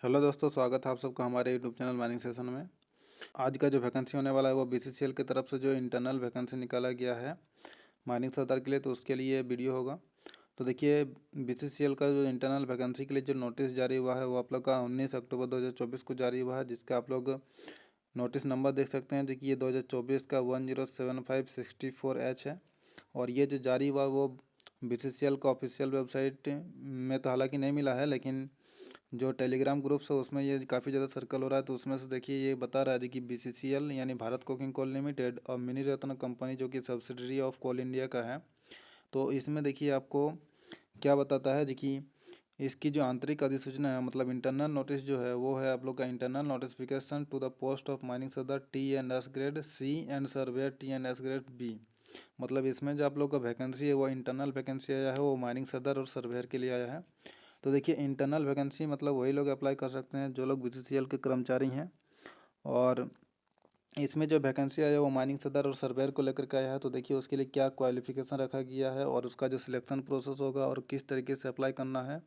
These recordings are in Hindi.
हेलो दोस्तों, स्वागत है आप सबका हमारे यूट्यूब चैनल माइनिंग सेशन में। आज का जो वैकेंसी होने वाला है वो बीसीसीएल की तरफ से जो इंटरनल वैकेंसी निकाला गया है माइनिंग सदर के लिए, तो उसके लिए वीडियो होगा। तो देखिए, बीसीसीएल का जो इंटरनल वैकेंसी के लिए जो नोटिस जारी हुआ है वो आप लोग का 19 अक्टूबर 2024 को जारी हुआ है, जिसका आप लोग नोटिस नंबर देख सकते हैं। देखिए, ये 2024 का 107564H है। और ये जो जारी हुआ वो बीसीसीएल का ऑफिशियल वेबसाइट में तो हालांकि नहीं मिला है, लेकिन जो टेलीग्राम ग्रुप्स है उसमें ये काफ़ी ज़्यादा सर्कल हो रहा है। तो उसमें से देखिए, ये बता रहा है कि बीसीसीएल यानी भारत कोकिंग कोल लिमिटेड और मिनी रत्न कंपनी जो कि सब्सिडरी ऑफ कोल इंडिया का है। तो इसमें देखिए आपको क्या बताता है जी कि इसकी जो आंतरिक अधिसूचना है, मतलब इंटरनल नोटिस जो है वो है आप लोग का internal notification to the post of mining सदर TNS grade C and surveyor TNS grade B। मतलब इसमें जो आप लोग का वैकेंसी है वो इंटरनल वैकेंसी आया है, वो माइनिंग सदर और सर्वेयर के लिए आया है। तो देखिए, इंटरनल वैकेंसी मतलब वही लोग अप्लाई कर सकते हैं जो लोग बीसीसीएल के कर्मचारी हैं। और इसमें जो वैकेंसी आया है वो माइनिंग सदर और सर्वेयर को लेकर के आया है। तो देखिए, उसके लिए क्या क्वालिफिकेशन रखा गया है और उसका जो सिलेक्शन प्रोसेस होगा और किस तरीके से अप्लाई करना है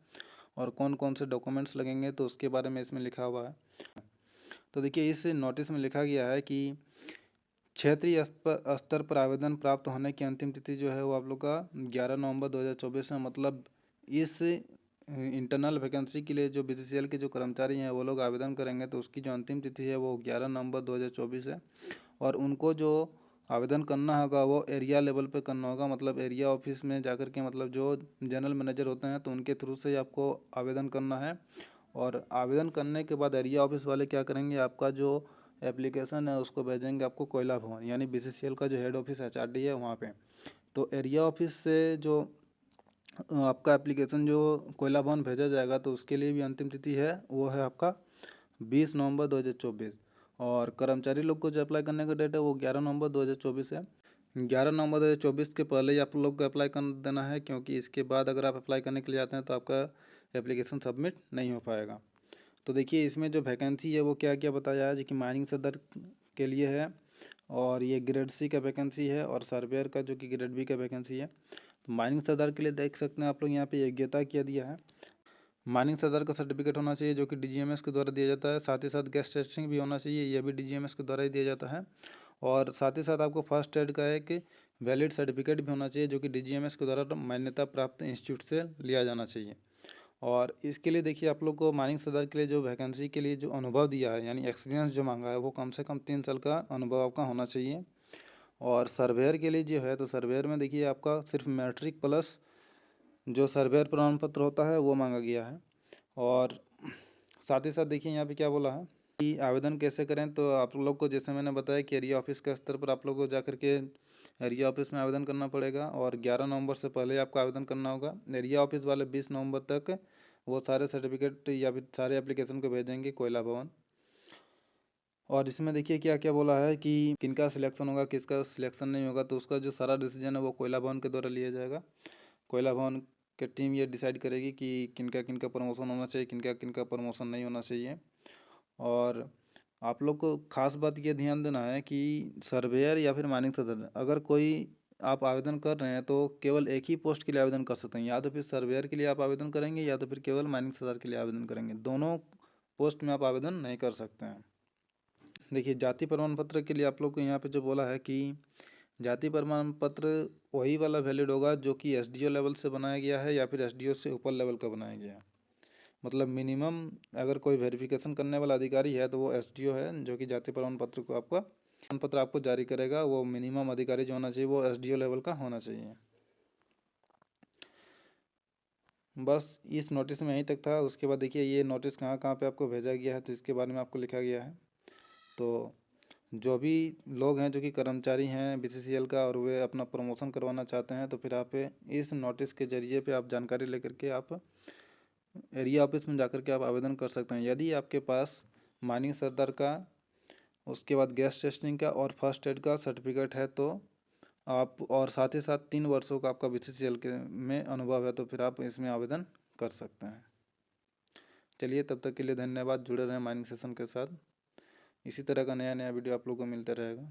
और कौन कौन से डॉक्यूमेंट्स लगेंगे, तो उसके बारे में इसमें लिखा हुआ है। तो देखिए, इस नोटिस में लिखा गया है कि क्षेत्रीय स्तर पर आवेदन प्राप्त होने की अंतिम तिथि जो है वो आप लोग का 11 नवंबर 2024 है। मतलब इस इंटरनल वैकेंसी के लिए जो बीसीसीएल के जो कर्मचारी हैं वो लोग आवेदन करेंगे, तो उसकी जो अंतिम तिथि है वो 11 नवंबर 2024 है। और उनको जो आवेदन करना होगा वो एरिया लेवल पे करना होगा, मतलब एरिया ऑफिस में जाकर के, मतलब जो जनरल मैनेजर होते हैं तो उनके थ्रू से आपको आवेदन करना है। और आवेदन करने के बाद एरिया ऑफिस वाले क्या करेंगे, आपका जो एप्लीकेशन है उसको भेजेंगे आपको कोयला भवन यानी बीसीसीएल का जो हेड ऑफिस HRD है वहाँ पे। तो एरिया ऑफिस से जो आपका एप्लीकेशन जो कोयला भवन भेजा जाएगा, तो उसके लिए भी अंतिम तिथि है वो है आपका 20 नवंबर 2024। और कर्मचारी लोग को जो अप्लाई करने का डेट है वो 11 नवंबर 2024 है। 11 नवंबर 2024 के पहले ही आप लोग को अप्लाई कर देना है, क्योंकि इसके बाद अगर आप अप्लाई करने के लिए आते हैं तो आपका एप्लीकेशन सबमिट नहीं हो पाएगा। तो देखिए, इसमें जो वैकेंसी है वो क्या क्या बताया है जी कि माइनिंग सदर के लिए है, और ये ग्रेड C का वैकेंसी है, और सर्वेयर का जो कि ग्रेड B का वैकेंसी है। तो माइनिंग सदर के लिए देख सकते हैं आप लोग यहाँ पे योग्यता क्या दिया है। माइनिंग सदर का सर्टिफिकेट होना चाहिए जो कि DGMS के द्वारा दिया जाता है। साथ ही साथ गैस टेस्टिंग भी होना चाहिए, यह भी DGMS के द्वारा ही दिया जाता है। और साथ ही साथ आपको फर्स्ट एड का एक वैलिड सर्टिफिकेट भी होना चाहिए जो कि DGMS के द्वारा मान्यता प्राप्त इंस्टीट्यूट से लिया जाना चाहिए। और इसके लिए देखिए, आप लोग को माइनिंग सदर के लिए जो वैकेंसी के लिए जो अनुभव दिया है यानी एक्सपीरियंस जो मांगा है वो कम से कम 3 साल का अनुभव आपका होना चाहिए। और सर्वेयर के लिए जो है, तो सर्वेयर में देखिए आपका सिर्फ मैट्रिक प्लस जो सर्वेयर प्रमाण पत्र होता है वो मांगा गया है। और साथ ही साथ देखिए यहाँ पे क्या बोला है कि आवेदन कैसे करें। तो आप लोग को जैसे मैंने बताया कि एरिया ऑफिस के स्तर पर आप लोग को जाकर के एरिया ऑफिस में आवेदन करना पड़ेगा, और 11 नवंबर से पहले आपको आवेदन करना होगा। एरिया ऑफिस वाले 20 नवंबर तक वो सारे सर्टिफिकेट या फिर सारे एप्लीकेशन को भेजेंगे कोयला भवन। और इसमें देखिए क्या क्या बोला है कि किनका सिलेक्शन होगा, किसका सिलेक्शन नहीं होगा, तो उसका जो सारा डिसीजन है वो कोयला भवन के द्वारा लिया जाएगा। कोयला भवन की टीम ये डिसाइड करेगी कि किनका किनका प्रमोशन होना चाहिए, किनका किनका प्रमोशन नहीं होना चाहिए। और आप लोग को खास बात ये ध्यान देना है कि सर्वेयर या फिर माइनिंग सदर अगर कोई आप आवेदन कर रहे हैं तो केवल एक ही पोस्ट के लिए आवेदन कर सकते हैं। या तो फिर सर्वेयर के लिए आप आवेदन करेंगे या तो फिर केवल माइनिंग सदर के लिए आवेदन करेंगे, दोनों पोस्ट में आप आवेदन नहीं कर सकते हैं। देखिए, जाति प्रमाण पत्र के लिए आप लोग को यहाँ पे जो बोला है कि जाति प्रमाण पत्र वही वाला वैलिड होगा जो कि SDO लेवल से बनाया गया है या फिर SDO से ऊपर लेवल का बनाया गया है। मतलब मिनिमम अगर कोई वेरिफिकेशन करने वाला अधिकारी है तो वो SDO है, जो कि जाति प्रमाण पत्र को आपका प्रमाण पत्र आपको जारी करेगा। वो मिनिमम अधिकारी जो होना चाहिए वो SDO लेवल का होना चाहिए। बस इस नोटिस में यहीं तक था। उसके बाद देखिए, ये नोटिस कहाँ कहाँ पे आपको भेजा गया है, तो इसके बारे में आपको लिखा गया है। तो जो भी लोग हैं जो कि कर्मचारी हैं बीसीसीएल का और वे अपना प्रमोशन करवाना चाहते हैं, तो फिर आप इस नोटिस के जरिए पे आप जानकारी लेकर के आप एरिया ऑफिस में जाकर के आप आवेदन कर सकते हैं। यदि आपके पास माइनिंग सरदार का, उसके बाद गैस टेस्टिंग का और फर्स्ट एड का सर्टिफिकेट है तो आप, और साथ ही साथ 3 वर्षों का आपका बीसीसीएल के में अनुभव है, तो फिर आप इसमें आवेदन कर सकते हैं। चलिए, तब तक के लिए धन्यवाद। जुड़े रहें माइनिंग सेशन के साथ। इसी तरह का नया नया वीडियो आप लोगों को मिलता रहेगा।